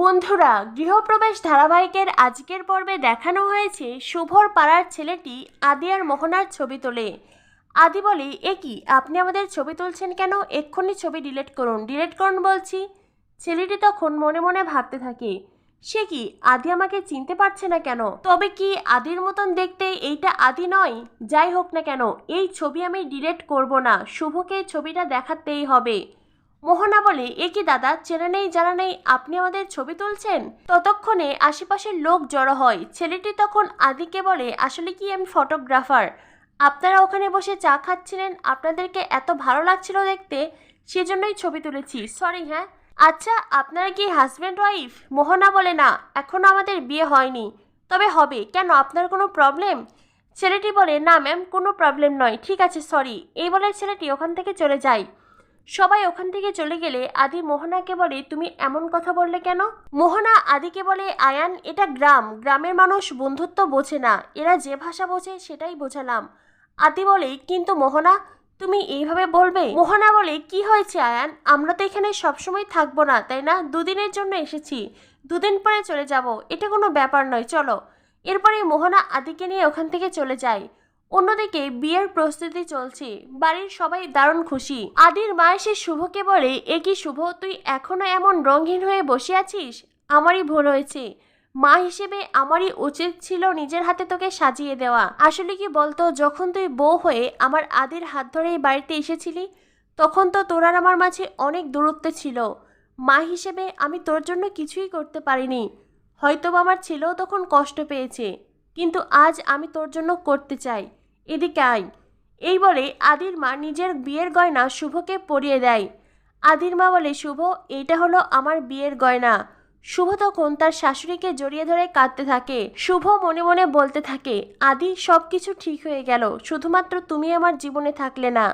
বন্ধুরা, গৃহপ্রবেশ ধারাবাহিকের আজকের পর্বে দেখানো হয়েছে শুভর পাড়ার ছেলেটি আদি আর মোহনার ছবি তোলে। আদি বলে, এ কি, আপনি আমাদের ছবি তুলছেন কেন? এক্ষুনি ছবি ডিলিট করুন বলছি। ছেলেটি তখন মনে মনে ভাবতে থাকে, সে কি, আদি আমাকে চিনতে পারছে না কেন? তবে কি আদির মতন দেখতে এইটা আদি নয়? যাই হোক না কেন, এই ছবি আমি ডিলিট করব না, শুভকে ছবিটা দেখাতেই হবে। মোহনা বলে, এ কি দাদা, চেনা নেই জানা নেই আপনি আমাদের ছবি তুলছেন? ততক্ষণে আশেপাশের লোক জড়ো হয়। ছেলেটি তখন আদিকে বলে, আসলে কি আমি ফটোগ্রাফার, আপনারা ওখানে বসে চা খাচ্ছিলেন, আপনাদেরকে এত ভালো লাগছিল দেখতে, সেজন্যই ছবি তুলেছি, সরি। হ্যাঁ আচ্ছা, আপনারা কি হাজব্যান্ড ওয়াইফ? মোহনা বলে, না, এখনো আমাদের বিয়ে হয়নি, তবে হবে। কেন, আপনার কোনো প্রবলেম? ছেলেটি বলে, না ম্যাম, কোনো প্রবলেম নয়, ঠিক আছে, সরি। এই বলে ছেলেটি ওখান থেকে চলে যায়। সবাই ওখান থেকে চলে গেলে আদি মোহনাকে বলে, তুমি এমন কথা বললে কেন? মোহনা আদিকে বলে, আয়ান, এটা গ্রামের মানুষ বন্ধুত্ব বোঝে না, এরা যে ভাষা বোঝে সেটাই বোঝালাম। আদি বলে, কিন্তু মোহনা, তুমি এইভাবে বলবে? মোহনা বলে, কি হয়েছে আয়ান, আমরা তো এখানে সবসময় থাকবো না, তাই না? দুদিনের জন্য এসেছি, দুদিন পরে চলে যাব, এটা কোনো ব্যাপার নয়, চলো। এরপরে মোহনা আদিকে নিয়ে ওখান থেকে চলে যায়। অন্যদিকে বিয়ের প্রস্তুতি চলছে, বাড়ির সবাই দারুণ খুশি। আদির মা এসে শুভকে বলে, এ কি শুভ, তুই এখনো এমন রঙহীন হয়ে বসে আছিস? আমারই ভুল হয়েছে, মা হিসেবে আমারই উচিত ছিল নিজের হাতে তোকে সাজিয়ে দেওয়া। আসলে কি বলতো, যখন তুই বউ হয়ে আমার আদির হাত ধরে এই বাড়িতে এসেছিলি, তখন তো তোর আর আমার মাঝে অনেক দূরত্ব ছিল। মা হিসেবে আমি তোর জন্য কিছুই করতে পারিনি, হয়তো আমার ছেলেও তখন কষ্ট পেয়েছে, কিন্তু আজ আমি তোর জন্য করতে চাই, এদিকে আয়। এই বলে আদির মা নিজের বিয়ের গয়না শুভকে পরিয়ে দেয়। আদির মা বলে, শুভ, এইটা হলো আমার বিয়ের গয়না। শুভ তখন তার শাশুড়িকে জড়িয়ে ধরে কাঁদতে থাকে। শুভ মনে মনে বলতে থাকে, আদি, সব কিছু ঠিক হয়ে গেল, শুধুমাত্র তুমি আমার জীবনে থাকলে না।